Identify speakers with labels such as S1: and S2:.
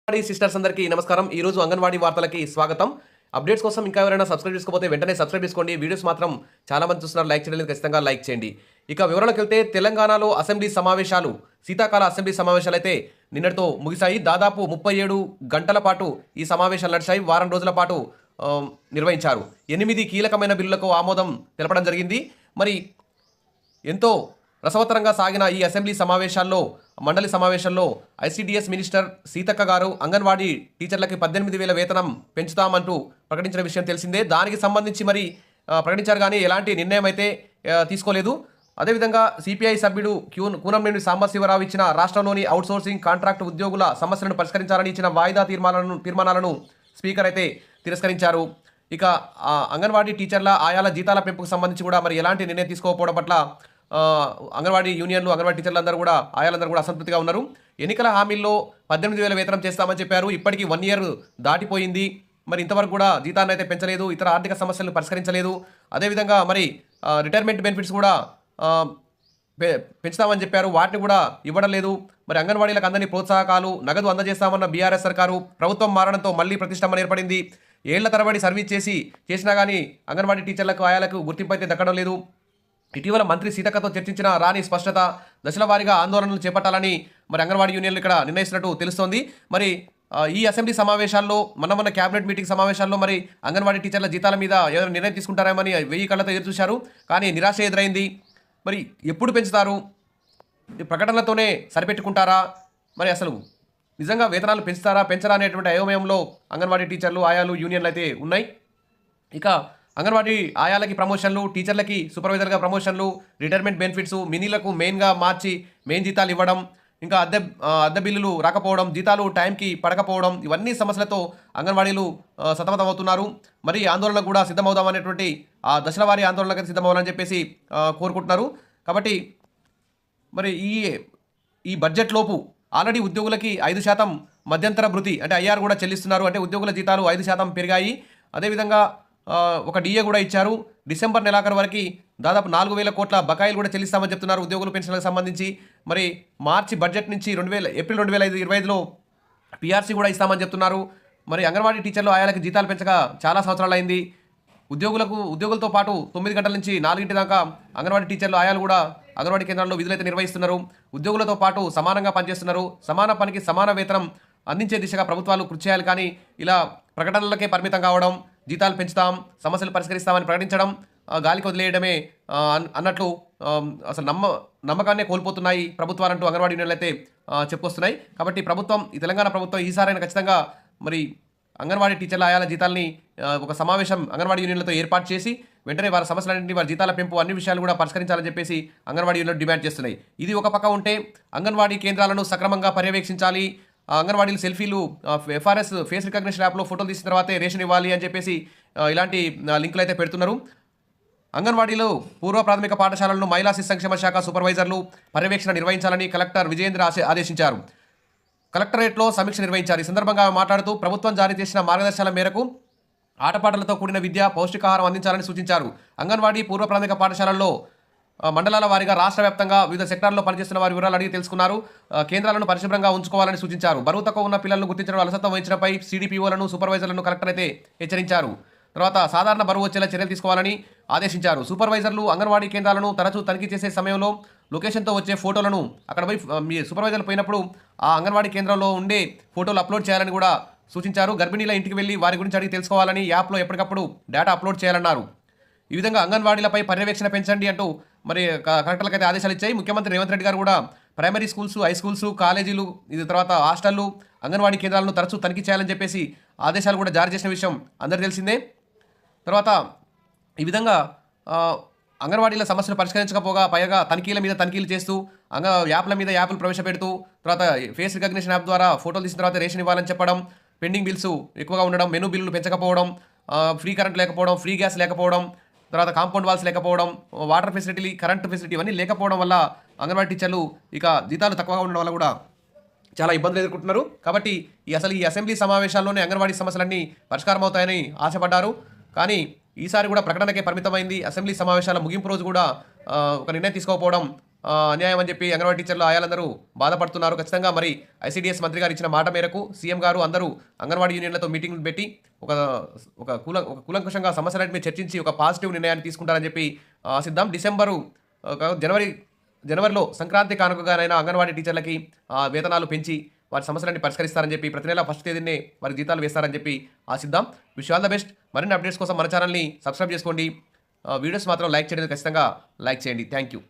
S1: Anganwadi sisters అందరికీ నమస్కారం. ఈ రోజు అంగన్వాడీ వార్తలకి స్వాగతం. అప్డేట్స్ కోసం ఇంకా ఎవరైనా సబ్స్క్రైబ్ చేసుకోకపోతే వెంటనే సబ్స్క్రైబ్ చేసుకోండి. వీడియోస్ మాత్రం చాలా మంది చూస్తున్నారు, లైక్ చేయలేదు, ఖచ్చితంగా లైక్ చేయండి. ఇక వివరాలకు వెళ్తే తెలంగాణలో అసెంబ్లీ సమావేశాలు, శీతాకాల అసెంబ్లీ సమావేశాలు అయితే నిన్నటితో ముగిశాయి. దాదాపు 37 గంటల పాటు ఈ సమావేశాలు నడిచాయి. వారం రోజుల పాటు నిర్వహించారు. 8 కీలకమైన బిల్లులకు ఆమోదం తెలపడం జరిగింది. మరి ఎంతో రసవత్తరంగా సాగిన ఈ అసెంబ్లీ సమావేశాల్లో, మండలి సమావేశంలో ఐసీడీఎస్ మినిస్టర్ సీతక్క గారు అంగన్వాడీ టీచర్లకి 18,000 వేతనం పెంచుతామంటూ ప్రకటించిన విషయం తెలిసిందే. దానికి సంబంధించి మరి ప్రకటించారు కానీ ఎలాంటి నిర్ణయం అయితే తీసుకోలేదు. అదేవిధంగా సిపిఐ సభ్యుడు కూనంనేని సాంబశివరావు ఇచ్చిన రాష్ట్రంలోని అవుట్సోర్సింగ్ కాంట్రాక్ట్ ఉద్యోగుల సమస్యలను పరిష్కరించాలని ఇచ్చిన వాయిదా తీర్మానాలను స్పీకర్ అయితే తిరస్కరించారు. ఇక అంగన్వాడీ టీచర్ల ఆయాల జీతాల పెంపుకు సంబంధించి కూడా మరి ఎలాంటి నిర్ణయం తీసుకోకపోవడం పట్ల అంగన్వాడీ యూనియన్లు, అంగన్వాడీ టీచర్లందరూ కూడా, ఆయాలందరూ కూడా అసంతృప్తిగా ఉన్నారు. ఎన్నికల హామీల్లో 18,000 వేతనం చేస్తామని చెప్పారు. ఇప్పటికీ 1 ఇయర్ దాటిపోయింది. మరి ఇంతవరకు కూడా జీతాన్ని అయితే పెంచలేదు, ఇతర ఆర్థిక సమస్యలను పరిష్కరించలేదు. అదేవిధంగా మరి రిటైర్మెంట్ బెనిఫిట్స్ కూడా పెంచుతామని చెప్పారు, వాటిని కూడా ఇవ్వడం లేదు. మరి అంగన్వాడీలకు అందని ప్రోత్సాహకాలు, నగదు అందజేస్తామన్న బీఆర్ఎస్ సర్కారు ప్రభుత్వం మారడంతో మళ్ళీ ప్రతిష్టంభన ఏర్పడింది. ఏళ్ల తరబడి సర్వీస్ చేసినా కానీ అంగన్వాడీ టీచర్లకు, ఆయాలకు గుర్తింపు అయితే దక్కడం లేదు. ఇటీవల మంత్రి సీతక్కతో చర్చించిన రాని స్పష్టత, దశల వారీగా ఆందోళనలు చేపట్టాలని మరి అంగన్వాడీ యూనియన్లు ఇక్కడ నిర్ణయిస్తున్నట్టు తెలుస్తోంది. మరి ఈ అసెంబ్లీ సమావేశాల్లో, మొన్న క్యాబినెట్ మీటింగ్ సమావేశాల్లో మరి అంగన్వాడీ టీచర్ల జీతాల మీద ఏదైనా నిర్ణయం తీసుకుంటారేమని 1000 కళ్ళతో ఎదురు చూశారు. కానీ నిరాశ ఎదురైంది. మరి ఎప్పుడు పెంచుతారు? ప్రకటనలతోనే సరిపెట్టుకుంటారా? మరి అసలు నిజంగా వేతనాలు పెంచుతారా, పెంచరా అనేటువంటి అయోమయంలో అంగన్వాడీ టీచర్లు, ఆయాలు, యూనియన్లు అయితే ఉన్నాయి. ఇక అంగన్వాడీ ఆయాలకి ప్రమోషన్లు, టీచర్లకి సూపర్వైజర్గా ప్రమోషన్లు, రిటైర్మెంట్ బెనిఫిట్స్, మినీలకు మెయిన్గా మార్చి మెయిన్ జీతాలు ఇవ్వడం, ఇంకా అద్దె బిల్లులు రాకపోవడం, జీతాలు టైంకి పడకపోవడం, ఇవన్నీ సమస్యలతో అంగన్వాడీలు సతమతమవుతున్నారు. మరి ఆందోళనకు కూడా సిద్ధమవుదామనేటువంటి దశల వారీ ఆందోళనకు సిద్ధమవ్వాలని చెప్పేసి కోరుకుంటున్నారు. కాబట్టి మరి ఈ బడ్జెట్ లోపు ఆల్రెడీ ఉద్యోగులకి 5% మధ్యంతర భృతి అంటే ఐఆర్ కూడా చెల్లిస్తున్నారు. అంటే ఉద్యోగుల జీతాలు 5% పెరిగాయి. అదేవిధంగా ఒక డిఏ కూడా ఇచ్చారు. డిసెంబర్ నెలాఖరు వరకు దాదాపు 4,000 కోట్ల బకాయిలు కూడా చెల్లిస్తామని చెప్తున్నారు ఉద్యోగుల పెన్షన్లకు సంబంధించి. మరి మార్చి బడ్జెట్ నుంచి ఏప్రిల్ 2025లో పీఆర్సీ కూడా ఇస్తామని చెప్తున్నారు. మరి అంగన్వాడీ టీచర్లు, ఆయాలకి జీతాలు పెంచక చాలా సంవత్సరాలు అయింది. ఉద్యోగులతో పాటు 9 గంటల నుంచి 4 దాకా అంగన్వాడీ టీచర్లు, ఆయాలు కూడా అంగన్వాడీ కేంద్రాల్లో విధులైతే నిర్వహిస్తున్నారు. ఉద్యోగులతో పాటు సమానంగా పనిచేస్తున్నారు. సమాన పనికి సమాన వేతనం అందించే దిశగా ప్రభుత్వాలు కృషి చేయాలి. కానీ ఇలా ప్రకటనలకే పరిమితం కావడం, జీతాలు పెంచుతాం, సమస్యలు పరిష్కరిస్తామని ప్రకటించడం, గాలికి వదిలేయడమే అన్నట్లు అసలు నమ్మకాన్నే కోల్పోతున్నాయి ప్రభుత్వాలంటూ అంగన్వాడీ యూనియన్లు అయితే చెప్పుకొస్తున్నాయి. కాబట్టి ఈ తెలంగాణ ప్రభుత్వం ఈసారైనా ఖచ్చితంగా మరి అంగన్వాడీ టీచర్ల, ఆయాల జీతాలని ఒక సమావేశం అంగన్వాడీ యూనియన్లతో ఏర్పాటు చేసి వెంటనే వారి సమస్యలన్నింటినీ, వారి జీతాల పెంపు, అన్ని విషయాలు కూడా పరిష్కరించాలని చెప్పేసి అంగన్వాడీ యూనియన్లు డిమాండ్ చేస్తున్నాయి. ఇది ఒక పక్క ఉంటే అంగన్వాడీ కేంద్రాలను సక్రమంగా పర్యవేక్షించాలి. అంగన్వాడీలు సెల్ఫీలు, ఎఫ్ఆర్ఎస్ ఫేస్ రికగ్నిషన్ యాప్లో ఫోటోలు తీసిన తర్వాతే రేషన్ ఇవ్వాలి అని చెప్పేసి ఇలాంటి లింకులు అయితే పెడుతున్నారు. అంగన్వాడీలో పూర్వ ప్రాథమిక పాఠశాలలను మహిళా శిశు సంక్షేమ శాఖ సూపర్వైజర్లు పర్యవేక్షణ నిర్వహించాలని కలెక్టర్ విజయేంద్ర ఆదేశించారు. కలెక్టరేట్లో సమీక్ష నిర్వహించారు. ఈ సందర్భంగా మాట్లాడుతూ ప్రభుత్వం జారీ చేసిన మార్గదర్శకాల మేరకు ఆటపాటలతో కూడిన విద్య, పౌష్టికాహారం అందించాలని సూచించారు. అంగన్వాడీ పూర్వ ప్రాథమిక పాఠశాలల్లో మండలాల వారీగా రాష్ట్ర వ్యాప్తంగా వివిధ సెక్టార్లో పనిచేస్తున్న వారి వివరాలు అడిగి తెలుసుకున్నారు. కేంద్రాలను పరిశుభ్రంగా ఉంచుకోవాలని సూచించారు. బరువు తక్కువ ఉన్న పిల్లలను గుర్తించడం, అలసత్వం వహించడంపై సిడిపిఓలను, సూపర్వైజర్లను కలెక్టర్ అయితే హెచ్చరించారు. తర్వాత సాధారణ బరువు వచ్చేలా చర్యలు తీసుకోవాలని ఆదేశించారు. సూపర్వైజర్లు అంగన్వాడీ కేంద్రాలను తరచూ తనిఖీ చేసే సమయంలో లొకేషన్తో వచ్చే ఫోటోలను అక్కడ పోయి మీ సూపర్వైజర్లు పోయినప్పుడు ఆ అంగన్వాడీ కేంద్రంలో ఉండే ఫోటోలు అప్లోడ్ చేయాలని కూడా సూచించారు. గర్భిణీల ఇంటికి వెళ్ళి వారి గురించి అడిగి తెలుసుకోవాలని, యాప్లో ఎప్పటికప్పుడు డేటా అప్లోడ్ చేయాలన్నారు. ఈ విధంగా అంగన్వాడీలపై పర్యవేక్షణ పెంచండి అంటూ మరి కలెక్టర్లకు అయితే ఆదేశాలు ఇచ్చాయి. ముఖ్యమంత్రి రేవంత్ రెడ్డి గారు కూడా ప్రైమరీ స్కూల్స్, హై స్కూల్స్, కాలేజీలు, ఇది తర్వాత హాస్టళ్లు, అంగన్వాడీ కేంద్రాలను తరచూ తనిఖీ చేయాలని చెప్పేసి ఆదేశాలు కూడా జారీ చేసిన విషయం అందరికీ తెలిసిందే. తర్వాత ఈ విధంగా అంగన్వాడీల సమస్యలు పరిష్కరించకపోగా పైగా తనిఖీల మీద తనిఖీలు చేస్తూ యాప్ల మీద యాప్లు ప్రవేశపెడుతూ తర్వాత ఫేస్ రికగ్నిషన్ యాప్ ద్వారా ఫోటోలు తీసిన తర్వాత రేషన్ ఇవ్వాలని చెప్పడం, పెండింగ్ బిల్స్ ఎక్కువగా ఉండడం, మెనూ బిల్లులు పెంచకపోవడం, ఫ్రీ కరెంట్ లేకపోవడం, ఫ్రీ గ్యాస్ లేకపోవడం, తర్వాత కాంపౌండ్ వాల్స్ లేకపోవడం, వాటర్ ఫెసిలిటీ, కరెంట్ ఫెసిలిటీ ఇవన్నీ లేకపోవడం వల్ల అంగన్వాడీ టీచర్లు ఇక జీతాలు తక్కువగా ఉండడం వల్ల కూడా చాలా ఇబ్బందులు ఎదుర్కొంటున్నారు. కాబట్టి ఈ అసెంబ్లీ సమావేశాల్లోనే అంగన్వాడీ సమస్యలన్నీ పరిష్కారం అవుతాయని ఆశపడ్డారు. కానీ ఈసారి కూడా ప్రకటనకే పరిమితమైంది. అసెంబ్లీ సమావేశాల ముగింపు రోజు కూడా ఒక నిర్ణయం తీసుకోకపోవడం అన్యాయం అని చెప్పి అంగన్వాడీ టీచర్లు ఆయాలందరూ బాధపడుతున్నారు. ఖచ్చితంగా మరి ఐసీడీఎస్ మంత్రి గారు ఇచ్చిన మాట మేరకు సీఎం గారు అందరూ అంగన్వాడీ యూనియన్లతో మీటింగ్లు పెట్టి ఒక ఒక కూలంకషంగా సమస్యలన్నిటి మీద చర్చించి ఒక పాజిటివ్ నిర్ణయాన్ని తీసుకుంటారని చెప్పి ఆశిద్దాం. జనవరిలో సంక్రాంతి కానుకగానైనా అంగన్వాడీ టీచర్లకి వేతనాలు పెంచి వారి సమస్యలన్నీ పరిష్కరిస్తారని చెప్పి ప్రతి నెల ఫస్ట్ తేదీనే వారి జీతాలు వేస్తారని చెప్పి ఆశిద్దాం. Wish all the best. మరిన్ని అప్డేట్స్ కోసం మన ఛానల్ని సబ్స్క్రైబ్ చేసుకోండి. వీడియోస్ మాత్రం లైక్ చేయడం ఖచ్చితంగా లైక్ చేయండి. Thank you.